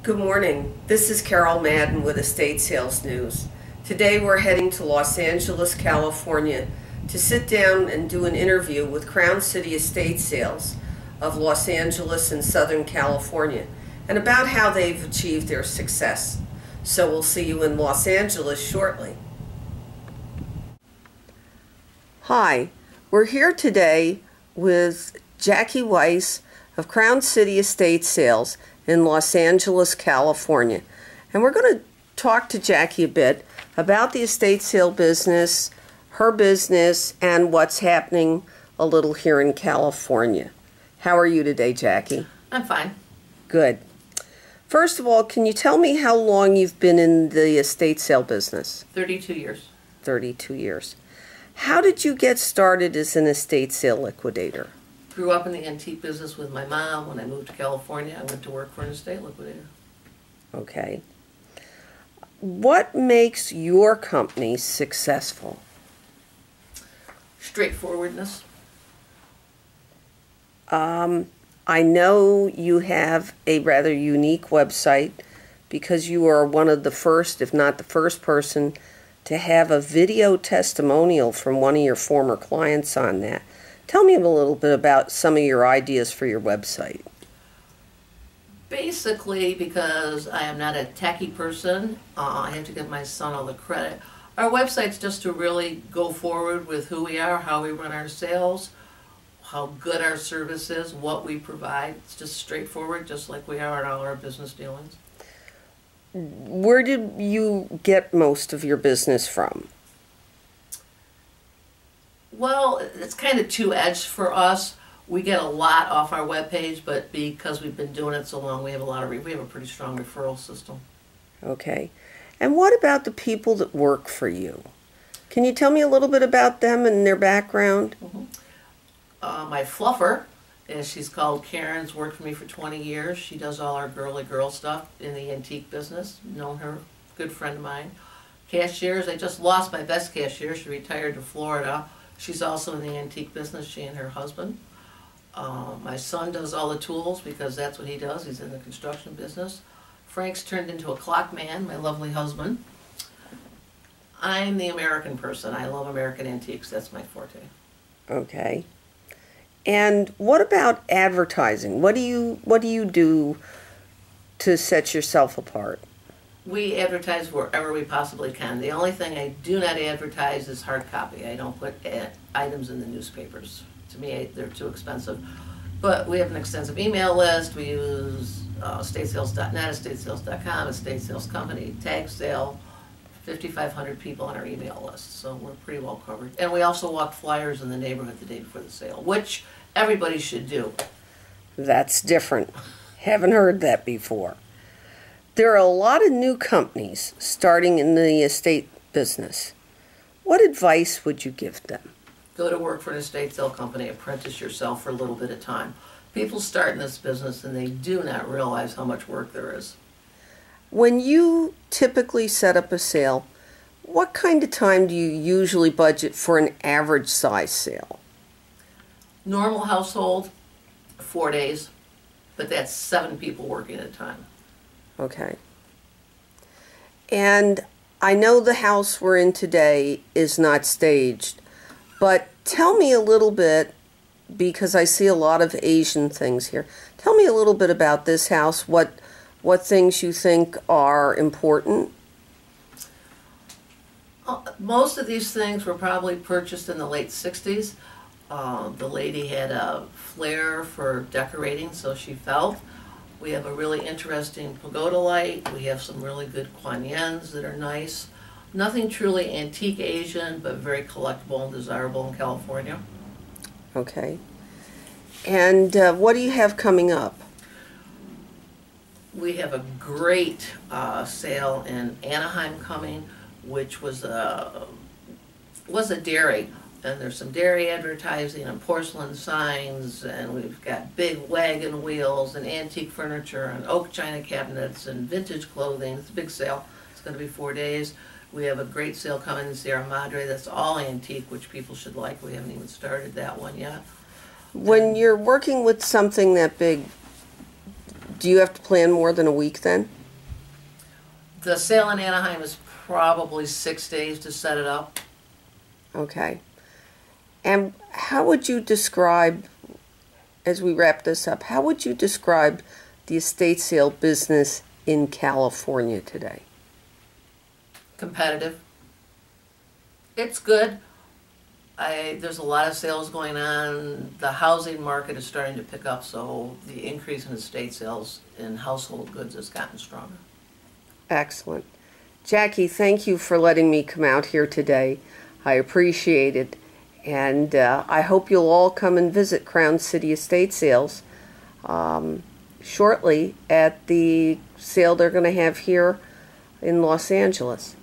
Good morning. This is Carol Madden with Estate Sales News. Today we're heading to Los Angeles, California to sit down and do an interview with Crown City Estate Sales of Los Angeles and Southern California and about how they've achieved their success. So we'll see you in Los Angeles shortly. Hi, we're here today with Jackie Weiss of Crown City Estate Sales in Los Angeles, California. And we're going to talk to Jackie a bit about the estate sale business, her business, and what's happening a little here in California. How are you today, Jackie? I'm fine. Good. First of all, can you tell me how long you've been in the estate sale business? 32 years. 32 years. How did you get started as an estate sale liquidator? Grew up in the antique business with my mom. When I moved to California, I went to work for an estate liquidator. Okay. What makes your company successful? Straightforwardness. I know you have a rather unique website because you are one of the first, if not the first person, to have a video testimonial from one of your former clients on that. Tell me a little bit about some of your ideas for your website. Basically, because I am not a techie person, I have to give my son all the credit. Our website's just to really go forward with who we are, how we run our sales, how good our service is, what we provide. It's just straightforward, just like we are in all our business dealings. Where did you get most of your business from? Well, it's kind of two-edged for us. We get a lot off our webpage, but because we've been doing it so long, we have a pretty strong referral system. Okay. And what about the people that work for you? Can you tell me a little bit about them and their background? My fluffer, as she's called, Karen's worked for me for 20 years. She does all our girly girl stuff in the antique business. Known her, good friend of mine. Cashiers, I just lost my best cashier. She retired to Florida. She's also in the antique business, she and her husband. My son does all the tools because that's what he does. He's in the construction business. Frank's turned into a clock man, my lovely husband. I'm the American person. I love American antiques. That's my forte. Okay. And what about advertising? What do you do to set yourself apart? We advertise wherever we possibly can. The only thing I do not advertise is hard copy. I don't put items in the newspapers. To me, they're too expensive. But we have an extensive email list. We use estatesales.net, estatesales.com, estate sales company, tag sale, 5,500 people on our email list. So we're pretty well covered. And we also walk flyers in the neighborhood the day before the sale, which everybody should do. That's different. Haven't heard that before. There are a lot of new companies starting in the estate business. What advice would you give them? Go to work for an estate sale company, apprentice yourself for a little bit of time. People start in this business and they do not realize how much work there is. When you typically set up a sale, what kind of time do you usually budget for an average size sale? Normal household, 4 days, but that's 7 people working at a time. Okay. And I know the house we're in today is not staged, but tell me a little bit, because I see a lot of Asian things here. Tell me a little bit about this house, what things you think are important. Most of these things were probably purchased in the late 60s. The lady had a flair for decorating, so she felt. We have a really interesting pagoda light. We have some really good Kuan Yens that are nice. Nothing truly antique Asian, but very collectible and desirable in California. Okay. And what do you have coming up? We have a great sale in Anaheim coming, which was a dairy. And there's some dairy advertising and porcelain signs, and we've got big wagon wheels and antique furniture and oak china cabinets and vintage clothing. It's a big sale. It's going to be 4 days. We have a great sale coming in Sierra Madre that's all antique, which people should like. We haven't even started that one yet. When you're working with something that big, Do you have to plan more than a week then? The sale in Anaheim is probably 6 days to set it up. Okay. And how would you describe, as we wrap this up, how would you describe the estate sale business in California today? Competitive. It's good. There's a lot of sales going on. The housing market is starting to pick up, so the increase in estate sales in household goods has gotten stronger. Excellent. Jackie, thank you for letting me come out here today. I appreciate it. And I hope you'll all come and visit Crown City Estate Sales shortly at the sale they're going to have here in Los Angeles.